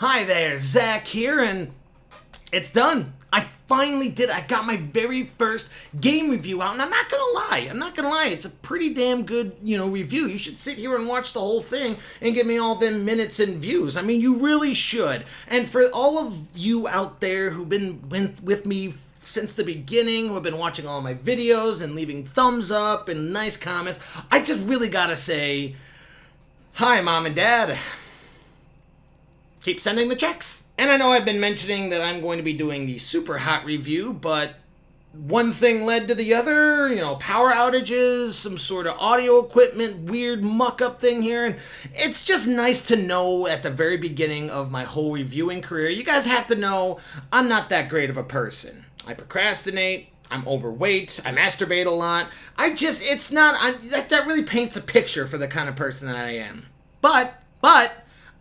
Hi there, Zach here, and it's done. I finally did it. I got my very first game review out, and I'm not gonna lie, it's a pretty damn good, review. You should sit here and watch the whole thing and give me all them minutes and views. I mean, you really should. And for all of you out there who've been with me since the beginning, who have been watching all my videos and leaving thumbs up and nice comments, I just really gotta say, hi, Mom and Dad. Keep sending the checks. And I know I've been mentioning that I'm going to be doing the super hot review, but one thing led to the other, power outages, some sort of audio equipment, weird muck-up thing here, and it's just nice to know at the very beginning of my whole reviewing career, you guys have to know I'm not that great of a person. I procrastinate, I'm overweight, I masturbate a lot, that really paints a picture for the kind of person that I am. But,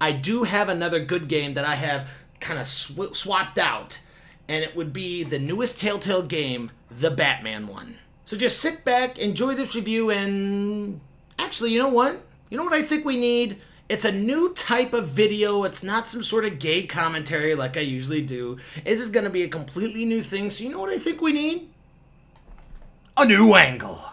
I do have another good game that I have kind of swapped out, and it would be the newest TellTale game, the Batman one. So just sit back, enjoy this review, and actually, you know what? You know what I think we need? It's a new type of video. It's not some sort of gay commentary like I usually do. This is going to be a completely new thing, so you know what I think we need? A new angle.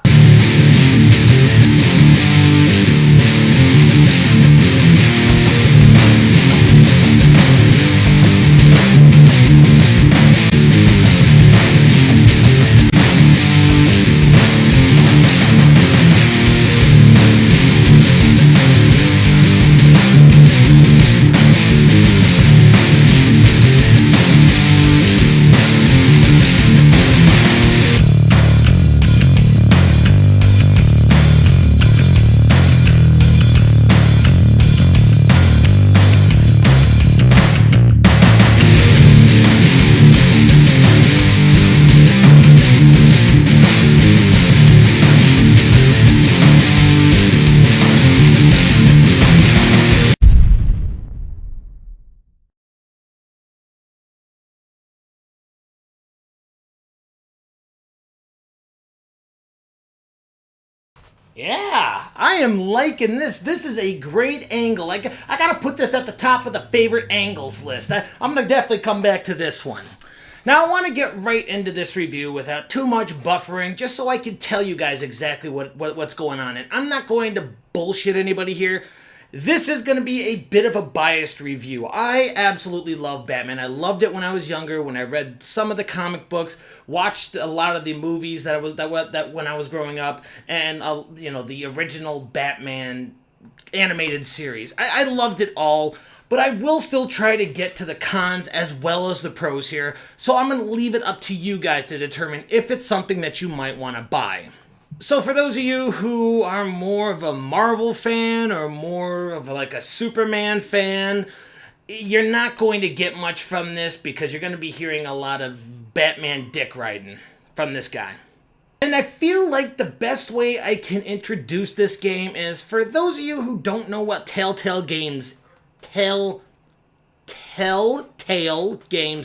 Yeah, I am liking this. This is a great angle. I gotta put this at the top of the favorite angles list. I'm gonna definitely come back to this one. Now I want to get right into this review without too much buffering, just so I can tell you guys exactly what's going on. And I'm not going to bullshit anybody here. This is going to be a bit of a biased review. I absolutely love Batman. I loved it when I was younger, when I read some of the comic books, watched a lot of the movies that when I was growing up, and the original Batman animated series. I loved it all, but I will still try to get to the cons as well as the pros here, so I'm going to leave it up to you guys to determine if it's something that you might want to buy. So for those of you who are more of a Marvel fan or more of like a Superman fan, you're not going to get much from this because you're going to be hearing a lot of Batman dick riding from this guy. And I feel like the best way I can introduce this game is for those of you who don't know what TellTale games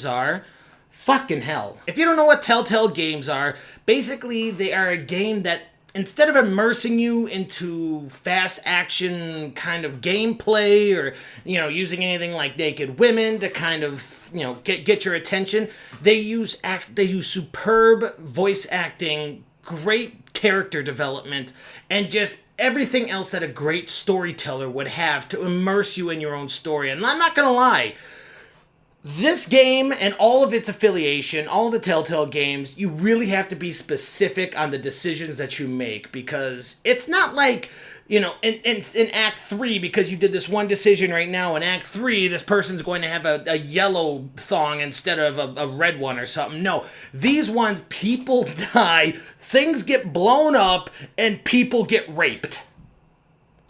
are, fucking hell. If you don't know what TellTale games are, basically they are a game that instead of immersing you into fast action kind of gameplay or, using anything like naked women to kind of, get your attention, they use superb voice acting, great character development, and just everything else that a great storyteller would have to immerse you in your own story. And I'm not gonna lie, this game and all of its affiliation, all of the TellTale games, you really have to be specific on the decisions that you make, because it's not like, in Act 3, because you did this one decision right now, in Act 3, this person's going to have a yellow thong instead of a red one or something. No, these ones, people die, things get blown up, and people get raped.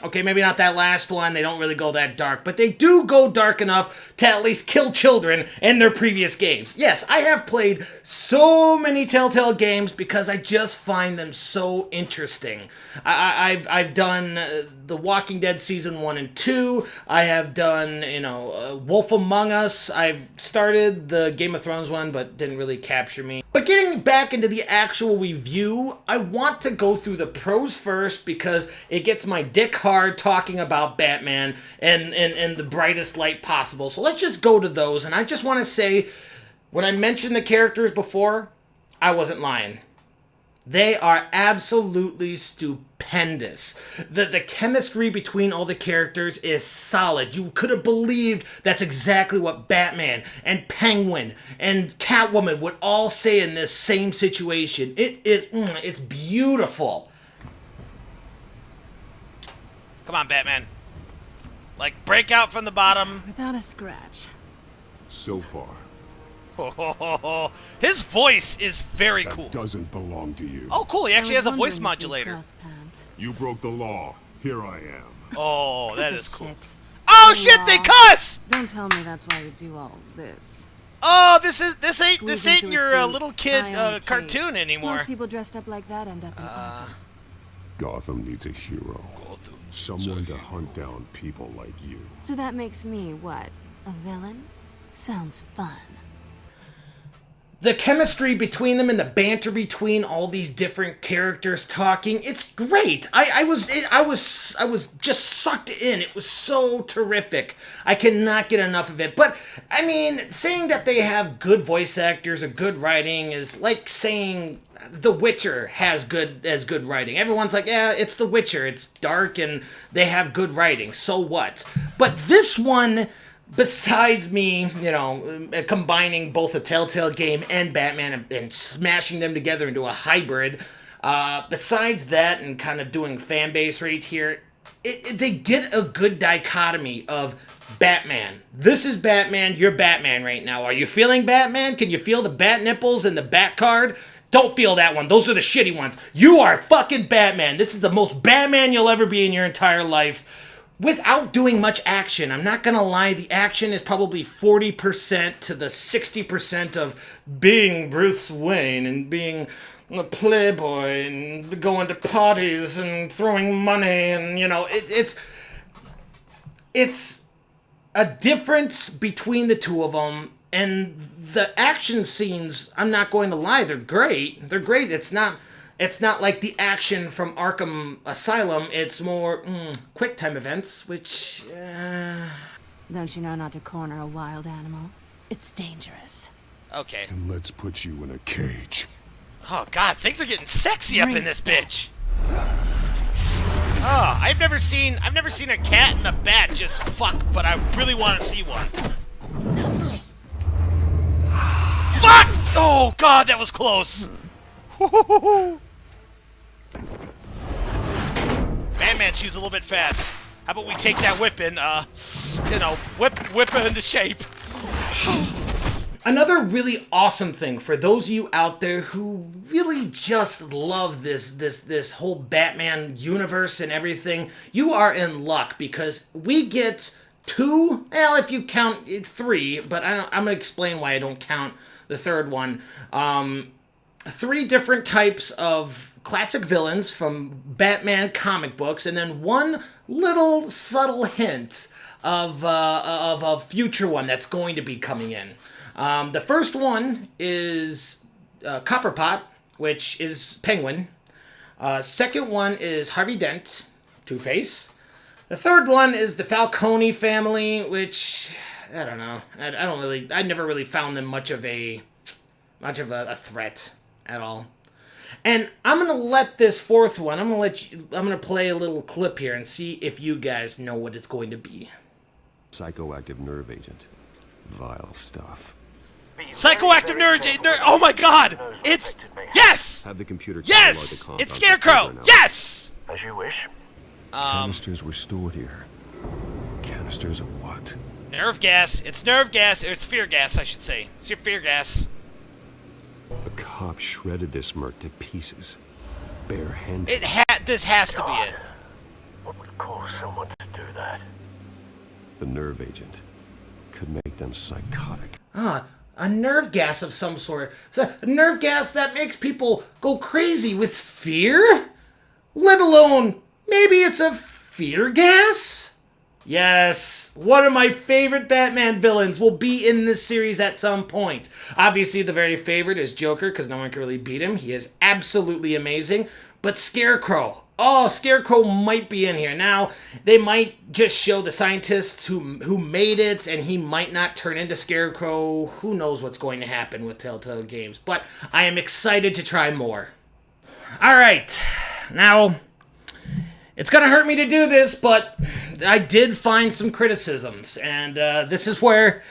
Okay, maybe not that last one, they don't really go that dark, but they do go dark enough to at least kill children in their previous games. Yes, I have played so many TellTale games because I just find them so interesting. I've done The Walking Dead season 1 and 2. I have done, Wolf Among Us. I've started the Game of Thrones one, but didn't really capture me. But getting back into the actual review, I want to go through the pros first because it gets my dick hard talking about Batman and the brightest light possible. So let's just go to those. And I just want to say, when I mentioned the characters before, I wasn't lying. They are absolutely stupendous. The chemistry between all the characters is solid. You could have believed that's exactly what Batman and Penguin and Catwoman would all say in this same situation. It's beautiful. Come on, Batman. Like, break out from the bottom. Without a scratch. So far. His voice is very cool. That doesn't belong to you. Oh, cool. He actually has a voice modulator. You broke the law. Here I am. Oh, that is cool. Shit. Oh, shit, they cuss! Don't tell me that's why you do all this. Oh, this ain't Into a your suit, little kid tie on a cape. cartoon anymore. Most people dressed up like that end up in Arkham. Gotham needs a hero. Someone to hunt down people like you. So that makes me, what, a villain? Sounds fun. The chemistry between them and the banter between all these different characters talking, it's great. I was just sucked in. It was so terrific. I cannot get enough of it. But I mean, saying that they have good voice actors and good writing is like saying The Witcher has good writing. Everyone's like, yeah, it's The Witcher. It's dark and they have good writing. So what? But this one, besides me, combining both a TellTale game and Batman and smashing them together into a hybrid, besides that and kind of doing fan base right here, they get a good dichotomy of Batman. This is Batman, you're Batman right now. Are you feeling Batman? Can you feel the bat nipples and the bat card? Don't feel that one. Those are the shitty ones. You are fucking Batman. This is the most Batman you'll ever be in your entire life. Without doing much action. I'm not gonna lie, the action is probably 40% to the 60% of being Bruce Wayne and being a playboy and going to parties and throwing money and, it's a difference between the two of them. And the action scenes, I'm not going to lie, they're great. They're great. It's not like the action from Arkham Asylum. It's more quick time events, which... Don't you know not to corner a wild animal? It's dangerous. Okay. And let's put you in a cage. Oh, God, things are getting sexy up in this bitch. Oh, I've never seen a cat and a bat just fuck, but I really want to see one. Fuck! Oh, God, that was close. Man, she's a little bit fast. How about we take that whip and, whip her into shape. Another really awesome thing for those of you out there who really just love this whole Batman universe and everything, you are in luck because we get two, well, if you count 3, but I'm going to explain why I don't count the third one. 3 different types of classic villains from Batman comic books, and then one little subtle hint of a future one that's going to be coming in. The first one is Copperpot, which is Penguin. Second one is Harvey Dent, Two-Face. The third one is the Falcone family, which I don't know. I never really found them much of a threat at all. And I'm gonna let this fourth one. I'm gonna play a little clip here and see if you guys know what it's going to be. Psychoactive nerve agent. Vile stuff. Psychoactive nerd. Oh my God! It's yes. Have the computer. Yes, it's Scarecrow. Yes. As you wish. Canisters were stored here. Canisters of what? Nerve gas. It's nerve gas. It's fear gas, I should say. It's your fear gas. A cop shredded this merc to pieces. Barehanded. This has to be it. What would cause someone to do that? The nerve agent could make them psychotic. A nerve gas of some sort. A nerve gas that makes people go crazy with fear? Let alone, maybe it's a Fear gas? Yes, one of my favorite Batman villains will be in this series at some point. Obviously, the very favorite is Joker, because no one can really beat him. He is absolutely amazing. But Scarecrow. Oh, Scarecrow might be in here. Now, they might just show the scientists who made it, and he might not turn into Scarecrow. Who knows what's going to happen with TellTale Games. But I am excited to try more. Alright, now... it's gonna hurt me to do this, but I did find some criticisms, and this is where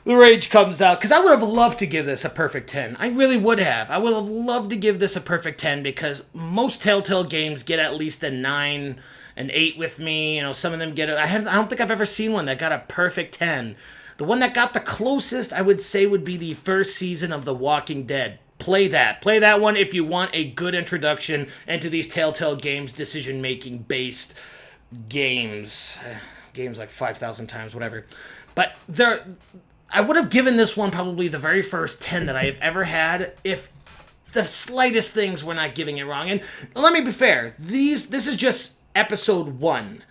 the rage comes out, because I would have loved to give this a perfect 10. I really would have. I would have loved to give this a perfect 10, because most Telltale games get at least a 9, an 8 with me. You know, some of them get I don't think I've ever seen one that got a perfect 10. The one that got the closest, I would say, would be the first season of The Walking Dead. Play that one if you want a good introduction into these Telltale Games decision-making based games. Games like 5,000 times, whatever. But I would have given this one probably the very first 10 that I have ever had if the slightest things were not giving it wrong. And let me be fair, this is just episode 1.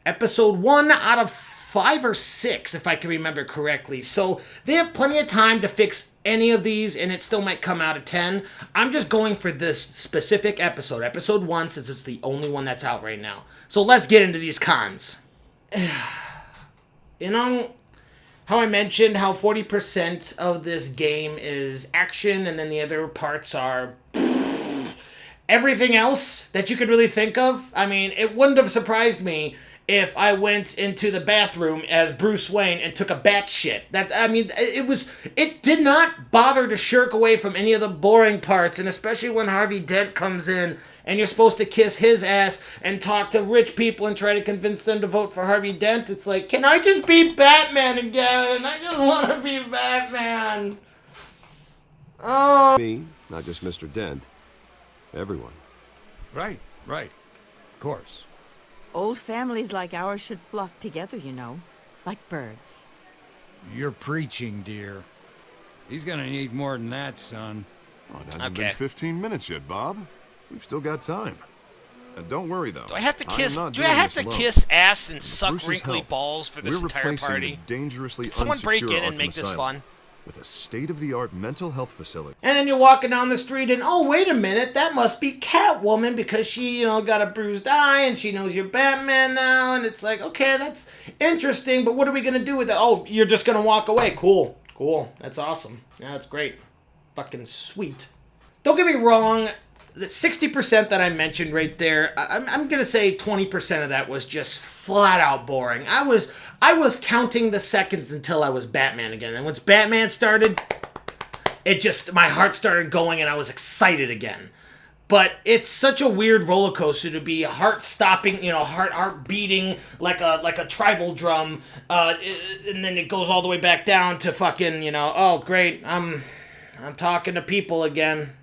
Episode 1 out of 5 or 6, if I can remember correctly. So they have plenty of time to fix any of these, and it still might come out of 10. I'm just going for this specific episode, episode 1, since it's the only one that's out right now. So let's get into these cons. You know, how I mentioned how 40% of this game is action, and then the other parts are everything else that you could really think of? I mean, it wouldn't have surprised me if I went into the bathroom as Bruce Wayne and took a bat shit. It did not bother to shirk away from any of the boring parts, and especially when Harvey Dent comes in and you're supposed to kiss his ass and talk to rich people and try to convince them to vote for Harvey Dent. It's like, can I just be Batman again? I just want to be Batman. Oh. Me, not just Mr. Dent. Everyone. Right. Of course. Old families like ours should flock together, you know, like birds. You're preaching, dear. He's gonna need more than that, son. Oh, it hasn't been 15 minutes yet, Bob. We've still got time. And don't worry, though. Do I have to kiss? I am not Do I doing have this to alone. kiss ass and With suck Bruce's wrinkly help, balls for this we're entire replacing party? the dangerously Can someone break in unsecure and make Arkham this Asylum fun? with a state-of-the-art mental health facility. And then you're walking down the street and, oh, wait a minute, that must be Catwoman because she, got a bruised eye and she knows you're Batman now. And it's like, okay, that's interesting, but what are we going to do with that? Oh, you're just going to walk away. Cool. That's awesome. Yeah, that's great. Fucking sweet. Don't get me wrong. The 60% that I mentioned right there, I'm going to say 20% of that was just flat out boring. I was counting the seconds until I was Batman again. And once Batman started, my heart started going and I was excited again. But it's such a weird roller coaster to be heart stopping, heart beating like a tribal drum, and then it goes all the way back down to fucking, oh great, I'm talking to people again.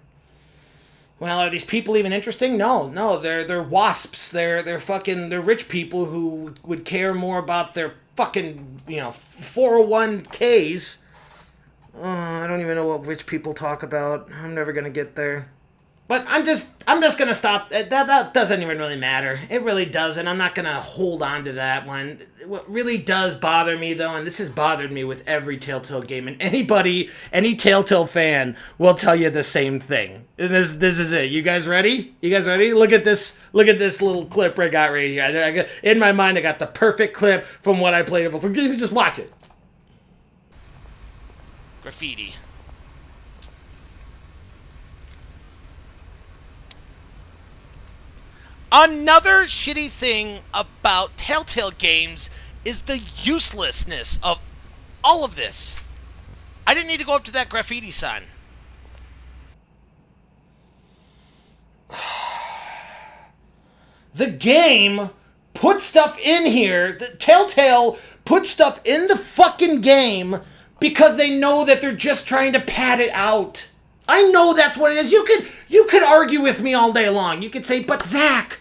Well, are these people even interesting? No, they're wasps. They're rich people who would care more about their fucking 401ks. I don't even know what rich people talk about. I'm never gonna get there. But I'm just gonna stop. That doesn't even really matter. It really doesn't. I'm not gonna hold on to that one. What really does bother me though, and this has bothered me with every Telltale game, and any Telltale fan will tell you the same thing. And this is it. You guys ready? Look at this little clip I got right here. In my mind, I got the perfect clip from what I played before. Just watch it. Graffiti. Another shitty thing about Telltale games is the uselessness of all of this. I didn't need to go up to that graffiti sign. The game put stuff in here. The Telltale put stuff in the fucking game because they know that they're just trying to pad it out. I know that's what it is. You could argue with me all day long. You could say, but Zach,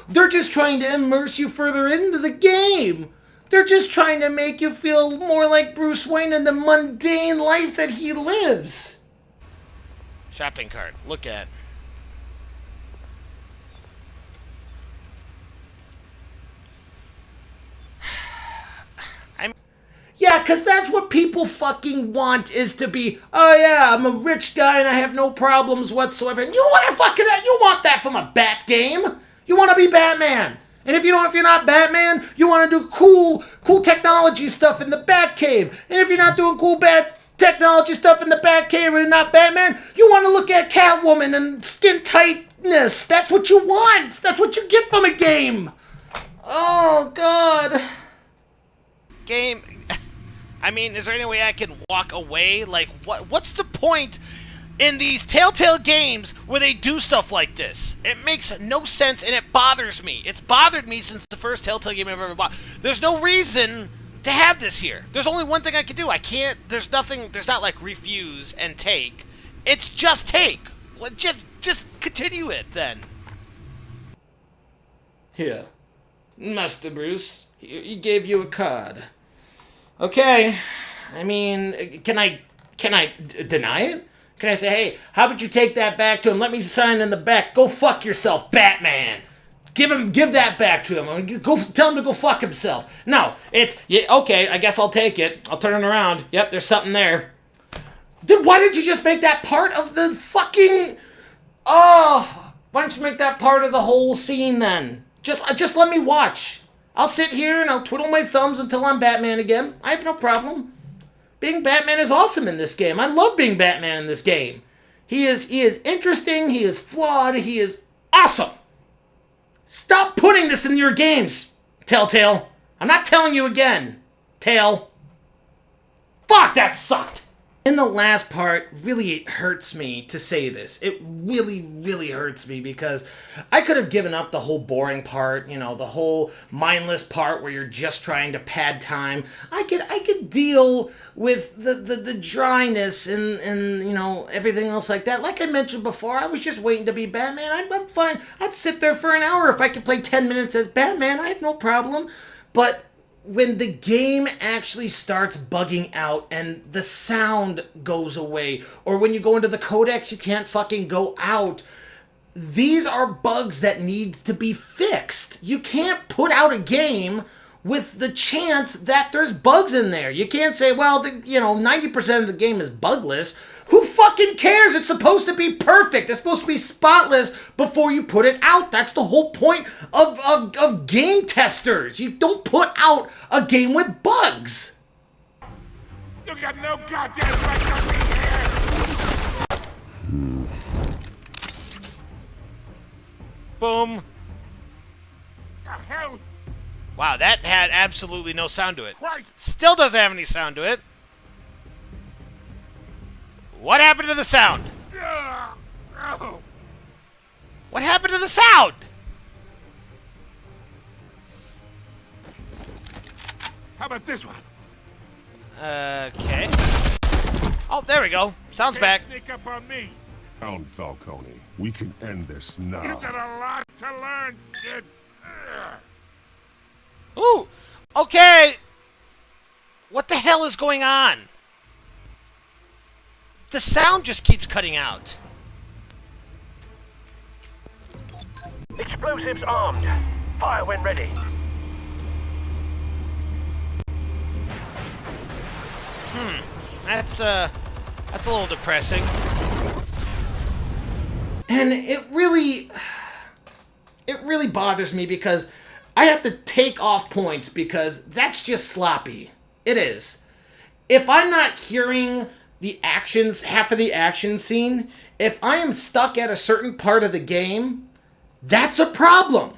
they're just trying to immerse you further into the game. They're just trying to make you feel more like Bruce Wayne in the mundane life that he lives. Shopping cart. Look at. Yeah, because that's what people fucking want, is to be, oh yeah, I'm a rich guy and I have no problems whatsoever. And you want to fucking that? You want that from a Bat game? You want to be Batman. And if you're not Batman, you want to do cool technology stuff in the Batcave. And if you're not doing cool technology stuff in the Batcave and you're not Batman, you want to look at Catwoman and skin tightness. That's what you want. That's what you get from a game. Oh, God. Game. I mean, is there any way I can walk away? Like, what's the point in these Telltale games where they do stuff like this? It makes no sense, and it bothers me. It's bothered me since the first Telltale game I've ever bought. There's no reason to have this here. There's only one thing I can do. I can't, there's nothing, there's not like refuse and take. It's just take. Well, just continue it, then. Here, Master Bruce, he gave you a card. Okay, I mean, can I deny it? Can I say, hey, how about you take that back to him? Let me sign in the back. Go fuck yourself, Batman. Give that back to him. Go tell him to go fuck himself. No, it's, yeah, okay, I guess I'll take it. I'll turn it around. Yep, there's something there. Then why did you just make that part of the fucking, oh, why don't you make that part of the whole scene then? Just let me watch. I'll sit here and I'll twiddle my thumbs until I'm Batman again. I have no problem. Being Batman is awesome in this game. I love being Batman in this game. He is interesting, he is flawed, he is awesome. Stop putting this in your games, Telltale. I'm not telling you again, Tale. Fuck, that sucked. In the last part, really it hurts me to say this. It really, really hurts me because I could have given up the whole boring part, you know, the whole mindless part where you're just trying to pad time. I could deal with the dryness and you know, everything else like that. Like I mentioned before, I was just waiting to be Batman. I'm fine. I'd sit there for an hour if I could play 10 minutes as Batman. I have no problem. But when the game actually starts bugging out and the sound goes away, or when you go into the codex, you can't fucking go out, these are bugs that need to be fixed. You can't put out a game with the chance that there's bugs in there. You can't say, well, 90% of the game is bugless. Who fucking cares? It's supposed to be perfect. It's supposed to be spotless before you put it out. That's the whole point of game testers. You don't put out a game with bugs. You got no goddamn right to be here! Boom. The hell? Wow, that had absolutely no sound to it. Christ. Still doesn't have any sound to it. What happened to the sound? Oh. What happened to the sound? How about this one? Okay. Oh, there we go. Sound's Can't back. sneak up on me. Count Falcone. We can end this now. You got a lot to learn, kid. Ooh. Okay. What the hell is going on? The sound just keeps cutting out. Explosives armed. Fire when ready. That's a little depressing. And it really bothers me because I have to take off points because that's just sloppy. It is. If I'm not hearing the actions, half of the action scene, if I am stuck at a certain part of the game, that's a problem.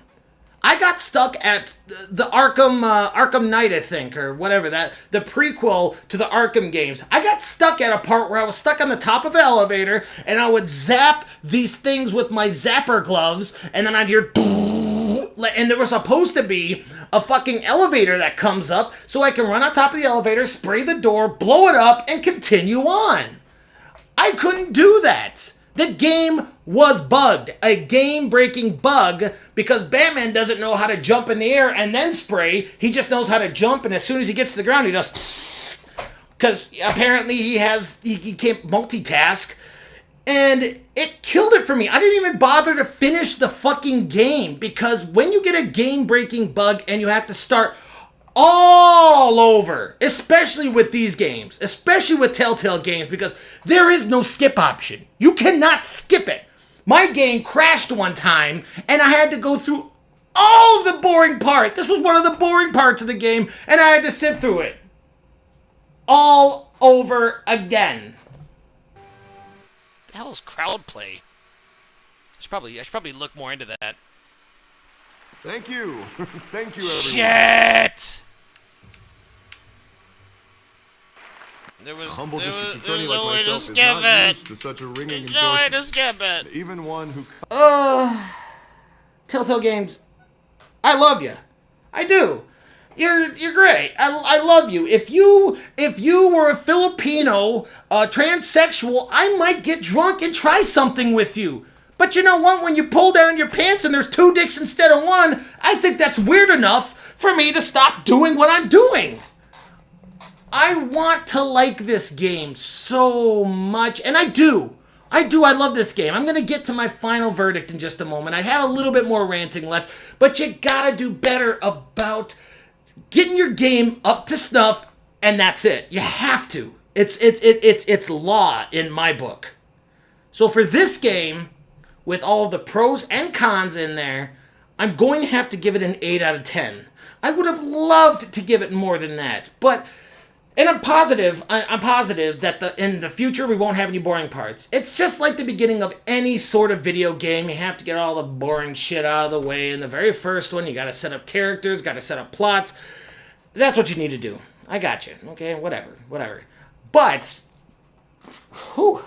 I got stuck at the Arkham Knight, I think, or whatever, the prequel to the Arkham games. I got stuck at a part where I was stuck on the top of an elevator, and I would zap these things with my zapper gloves, and then I'd hear, and there was supposed to be a fucking elevator that comes up, so I can run on top of the elevator, spray the door, blow it up, and continue on. I couldn't do that. The game was bugged. A game-breaking bug because Batman doesn't know how to jump in the air and then spray. He just knows how to jump, and as soon as he gets to the ground, he does because apparently he can't multitask. And it killed it for me. I didn't even bother to finish the fucking game because when you get a game-breaking bug and you have to start all over, especially with these games, especially with Telltale games, because there is no skip option. You cannot skip it. My game crashed one time, and I had to go through all of the boring part. This was one of the boring parts of the game, and I had to sit through it all over again. The hell is crowd play? I should probably look more into that. Thank you. Thank you, everyone. Shit! There was A humble there district was, attorney there was like no way to myself is skip not it. used to such a ringing There's no way to endorsement. skip it. Even one who... Telltale Games, I love you. I do. You're great. I love you. If you were a Filipino transsexual, I might get drunk and try something with you. But you know what? When you pull down your pants and there's 2 dicks instead of 1, I think that's weird enough for me to stop doing what I'm doing. I want to like this game so much, and I do. I love this game. I'm going to get to my final verdict in just a moment. I have a little bit more ranting left, but you gotta do better about getting your game up to snuff, and that's it. You have to. It's law in my book. So for this game, with all the pros and cons in there, I'm going to have to give it an 8 out of 10. I would have loved to give it more than that, but... And I'm positive that in the future we won't have any boring parts. It's just like the beginning of any sort of video game. You have to get all the boring shit out of the way. In the very first one, you gotta set up characters, gotta set up plots. That's what you need to do. I got you. Okay, whatever. But, whew.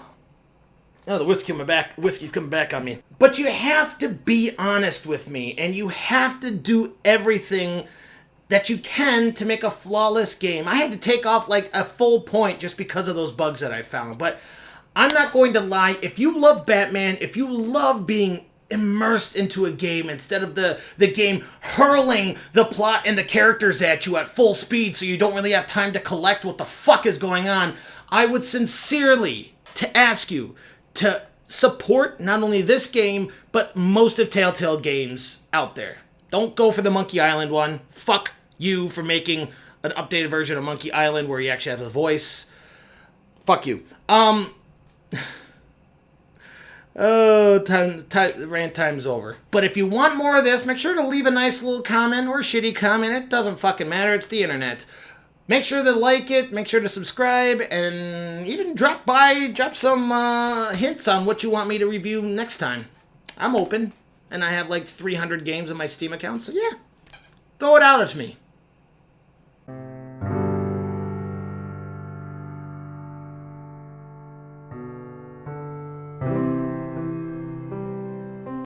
Oh, the whiskey's coming back on me. But you have to be honest with me, and you have to do everything that you can to make a flawless game. I had to take off like a full point just because of those bugs that I found. But I'm not going to lie. If you love Batman, if you love being immersed into a game instead of the game hurling the plot and the characters at you at full speed so you don't really have time to collect what the fuck is going on, I would sincerely to ask you to support not only this game, but most of Telltale games out there. Don't go for the Monkey Island one. Fuck you for making an updated version of Monkey Island where you actually have a voice. Fuck you. Rant time's over. But if you want more of this, make sure to leave a nice little comment or a shitty comment. It doesn't fucking matter. It's the internet. Make sure to like it. Make sure to subscribe. And even drop some hints on what you want me to review next time. I'm open. And I have like 300 games on my Steam account, so yeah. Throw it out at me.